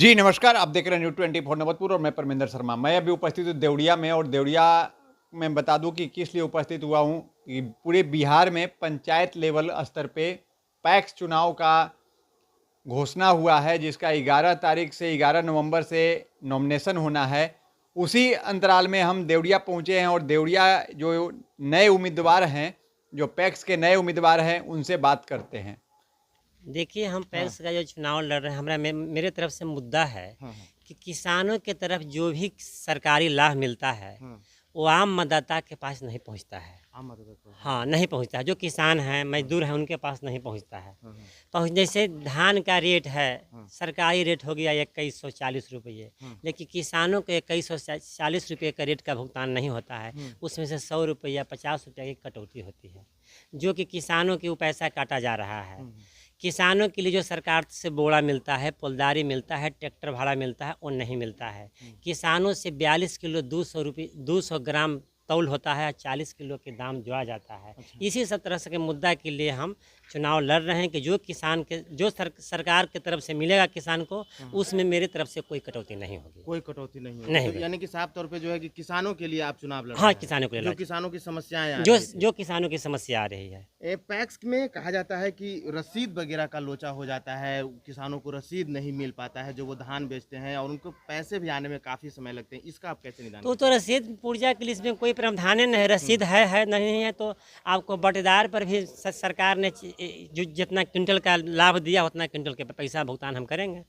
जी नमस्कार, आप देख रहे हैं न्यूज़ 24 नवतपुर और मैं परमिंदर शर्मा। मैं अभी उपस्थित हूँ देवरिया में और देवरिया में बता दूं कि किस लिए उपस्थित हुआ हूँ कि पूरे बिहार में पंचायत लेवल स्तर पे पैक्स चुनाव का घोषणा हुआ है, जिसका 11 तारीख से 11 नवंबर से नॉमिनेशन होना है। उसी अंतराल में हम देवरिया पहुँचे हैं और देवरिया जो नए उम्मीदवार हैं, जो पैक्स के नए उम्मीदवार हैं, उनसे बात करते हैं। देखिए, हम पैक्स का जो चुनाव लड़ रहे हैं, मेरे तरफ से मुद्दा है कि किसानों के तरफ जो भी सरकारी लाभ मिलता है वो आम मतदाता के पास नहीं पहुंचता है। हाँ, नहीं पहुंचता है। जो किसान हैं, मजदूर हैं, उनके पास नहीं पहुंचता है। जैसे धान का रेट है, सरकारी रेट हो गया 2140 रुपये, लेकिन किसानों को 2140 रुपये का रेट का भुगतान नहीं होता है। उसमें से 100 रुपया 50 रुपये की कटौती होती है, जो कि किसानों के वो पैसा काटा जा रहा है। किसानों के लिए जो सरकार से बोड़ा मिलता है, पुलदारी मिलता है, ट्रैक्टर भाड़ा मिलता है, वो नहीं मिलता है। किसानों से 42 किलो 200 ग्राम तौल होता है, 40 किलो के दाम जोड़ा जाता है। इसी सब तरह से के मुद्दा के लिए हम चुनाव लड़ रहे हैं कि जो किसान के जो सरकार की तरफ से मिलेगा किसान को, उसमें मेरी तरफ से कोई कटौती नहीं होगी। कोई कटौती नहीं है। नहीं तो यानी कि साफ तौर पे जो है कि किसानों के लिए आप चुनाव लड़ रहे हाँ, हैं। किसानों के जो लिए किसानों की समस्याएं आ जो रही थी। जो किसानों की समस्या आ रही है। पैक्स में कहा जाता है कि रसीद वगैरह का लोचा हो जाता है, किसानों को रसीद नहीं मिल पाता है जो वो धान बेचते हैं, और उनको पैसे भी आने में काफी समय लगते हैं। इसका आप कैसे निदान तो रसीद पुर्जा के लिए इसमें कोई प्रावधान नहीं है। रसीद है नहीं है तो आपको बटेदार पर भी सरकार ने जो जितना क्विंटल का लाभ दिया उतना क्विंटल के पैसा भुगतान हम करेंगे।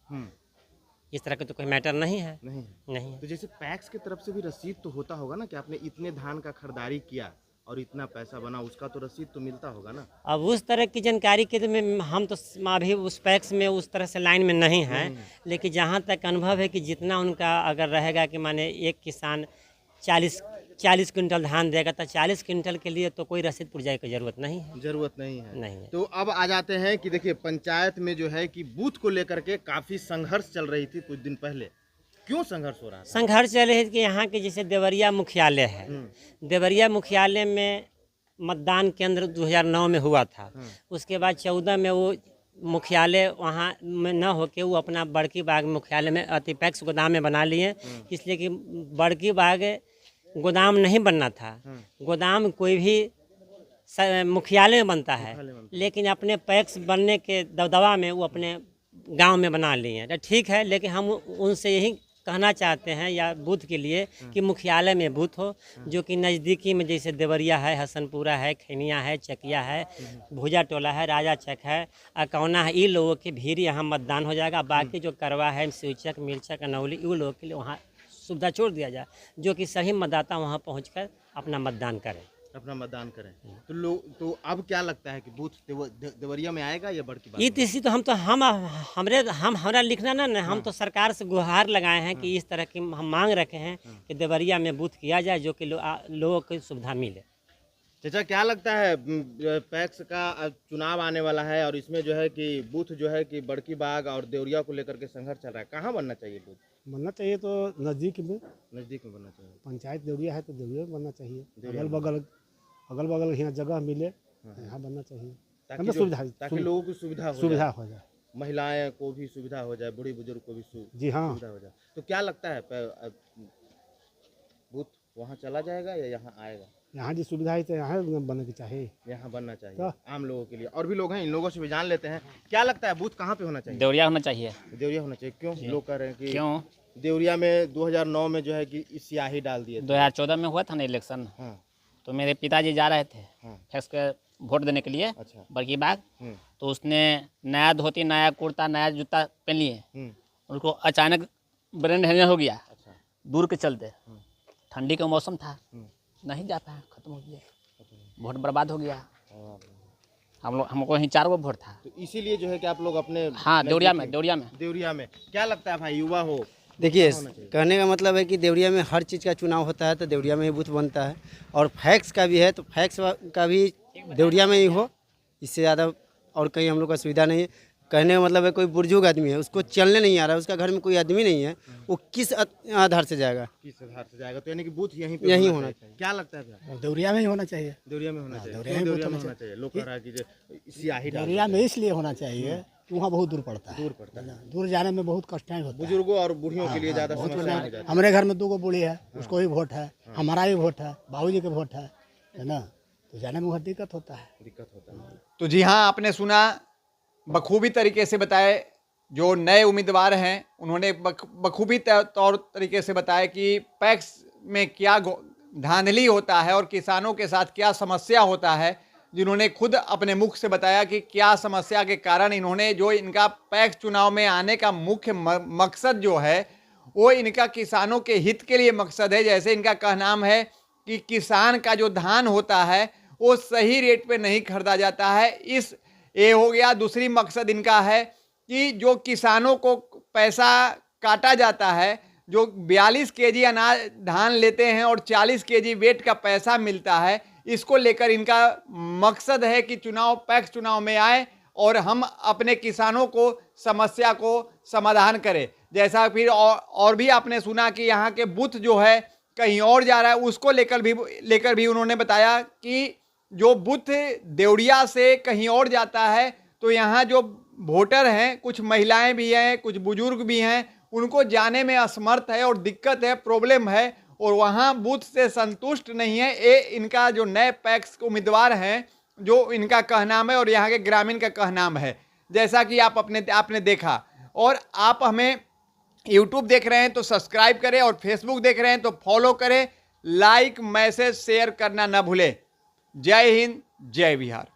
इस तरह का तो कोई मैटर नहीं है। नहीं नहीं है। तो जैसे पैक्स की तरफ से भी रसीद तो होता होगा ना कि आपने इतने धान का खरीदारी किया और इतना पैसा बना, उसका तो रसीद तो मिलता होगा ना। अब उस तरह की जानकारी के तो हम तो अभी उस पैक्स में उस तरह से लाइन में नहीं हैं, लेकिन जहाँ तक अनुभव है कि जितना उनका अगर रहेगा कि माने एक किसान 40 क्विंटल धान देगा तो 40 क्विंटल के लिए तो कोई रसीद पुर्जा की जरूरत नहीं है। जरूरत नहीं है। नहीं है। तो अब आ जाते हैं कि देखिए पंचायत में जो है कि बूथ को लेकर के काफी संघर्ष चल रही थी कुछ दिन पहले। क्यों संघर्ष हो रहा था? संघर्ष चल रही है कि यहाँ के जैसे देवरिया मुख्यालय है, देवरिया मुख्यालय में मतदान केंद्र 2009 में हुआ था। उसके बाद 14 में वो मुख्यालय वहाँ में न होके वो अपना बड़की बाग मुख्यालय में पैक्स गोदाम में बना लिए, इसलिए कि बड़की बाग गोदाम नहीं बनना था। गोदाम कोई भी मुख्यालय में बनता है, लेकिन अपने पैक्स बनने के दबदबा में वो अपने गांव में बना लिए हैं। तो ठीक है, लेकिन हम उनसे यही कहना चाहते हैं या बूथ के लिए कि मुख्यालय में बूथ हो, जो कि नज़दीकी में जैसे देवरिया है, हसनपुरा है, खैनिया है, चकिया है, भुजा टोला है, राजा चक है, अकौना है, इन लोगों की भीड़ यहाँ मतदान हो जाएगा। बाकी जो करवा है, शिवचक, मिर्चक, अनौली, इन लोगों के लिए वहाँ सुविधा छोड़ दिया जाए, जो कि सही मतदाता वहाँ पहुँचकर अपना मतदान करें। तो अब क्या लगता है कि बूथ देवरिया में आएगा या बड़की बाग? इसी तो हमारा लिखना ना हम तो सरकार से गुहार लगाए हैं कि इस तरह की हम मांग रखे हैं कि देवरिया में बूथ किया जाए, जो कि लोगों को सुविधा मिले। चाचा, क्या लगता है पैक्स का चुनाव आने वाला है और इसमें जो है कि बूथ जो है कि बड़की बाग और देवरिया को लेकर के संघर्ष चल रहा है, कहाँ बनना चाहिए बूथ? बनना चाहिए तो नज़दीक में बनना चाहिए। पंचायत देवरिया है तो देवरिया में बनना चाहिए। अगल बगल यहाँ जगह मिले तो यहाँ बनना चाहिए, ताकि लोगों की सुविधा हो जाए, महिलाएं को भी सुविधा हो जाए, बूढ़ी बुजुर्ग को भी जी हाँ सुविधा हो जाए। तो क्या लगता है बूथ वहाँ चला जाएगा या यहाँ आएगा? यहाँ जी सुविधा है तो यहाँ बनने की चाहिए, यहाँ बनना चाहिए आम लोगों के लिए। और भी लोग हैं, इन लोगों से भी जान लेते हैं। क्या लगता है बूथ कहाँ पे होना चाहिए? देवरिया होना चाहिए। देवरिया होना चाहिए। क्यों लोग कह रहे हैं कि क्यों? देवरिया में 2009 में जो है कि स्याही डाल दिए थे। 2014 में हुआ था ना इलेक्शन। तो मेरे पिताजी जा रहे थे फैक्स के वोट देने के लिए। अच्छा। बड़की बाग। तो उसने नया धोती, नया कुर्ता, नया जूता पहन लिए। उनको अचानक ब्रेन हेमरेज हो गया। अच्छा। दूर के चलते ठंडी का मौसम था, नहीं जा पाया, खत्म हो गया, वोट बर्बाद हो गया। हमको यहीं 4 वोट था। तो इसीलिए जो है कि आप लोग अपने देवरिया में क्या लगता है भाई, युवा हो? देखिए, कहने का मतलब है कि देवरिया में हर चीज़ का चुनाव होता है तो देवरिया में ही बूथ बनता है, और फैक्स का भी है तो फैक्स का भी देवरिया में ही हो। इससे ज़्यादा और कहीं हम लोग का सुविधा नहीं है। कहने का मतलब है कोई बुजुर्ग आदमी है, उसको चलने नहीं आ रहा है, उसका घर में कोई आदमी नहीं है, वो किस आधार से जाएगा? किस आधार से जाएगा? तो यानी कि बूथ यहीं यहीं होना होना चाहिए। क्या लगता है भैया? देवरिया में ही होना चाहिए। देवरिया में होना चाहिए। देवरिया क्यों में देवरिया में होना होना चाहिए? लोग कह रहा है कि जो सियाही डाल देवरिया में इसलिए होना चाहिए कि वहाँ बहुत दूर पड़ता है, दूर पड़ता है, दूर जाने में बहुत कष्टाएं होता है। बुजुर्गों और बूढ़ियों के लिए ज्यादा समस्या हो जाती हमारे घर में 2 बूढ़ी है, उसको भी वोट है, हमारा भी वोट है, बाबूजी के वोट है ना, तो जाने में बहुत दिक्कत होता है। है, दिक्कत होता है। तो जी हाँ, आपने सुना, बखूबी तरीके से बताए। जो नए उम्मीदवार हैं उन्होंने बखूबी तौर तरीके से बताया कि पैक्स में क्या धांधली होता है और किसानों के साथ क्या समस्या होता है, जिन्होंने खुद अपने मुख से बताया कि क्या समस्या के कारण इन्होंने, जो इनका पैक्स चुनाव में आने का मुख्य मकसद जो है वो इनका किसानों के हित के लिए मकसद है। जैसे इनका कहना है कि किसान का जो धान होता है वो सही रेट पे नहीं खरीदा जाता है, ये हो गया। दूसरी मकसद इनका है कि जो किसानों को पैसा काटा जाता है, जो 42 केजी अनाज धान लेते हैं और 40 केजी वेट का पैसा मिलता है, इसको लेकर इनका मकसद है कि पैक्स चुनाव में आए और हम अपने किसानों को समस्या को समाधान करें। जैसा फिर और भी आपने सुना कि यहाँ के बूथ जो है कहीं और जा रहा है, उसको लेकर भी उन्होंने बताया कि जो बूथ देवरिया से कहीं और जाता है तो यहाँ जो वोटर हैं, कुछ महिलाएं भी हैं, कुछ बुजुर्ग भी हैं, उनको जाने में असमर्थ है और दिक्कत है, प्रॉब्लम है, और वहाँ बूथ से संतुष्ट नहीं है। ये इनका जो नए पैक्स के उम्मीदवार हैं, जो इनका कहनाम है और यहाँ के ग्रामीण का कहनाम है। जैसा कि आपने देखा, और आप हमें यूट्यूब देख रहे हैं तो सब्सक्राइब करें, और फेसबुक देख रहे हैं तो फॉलो करें, लाइक, मैसेज, शेयर करना ना भूलें। जय हिंद, जय बिहार।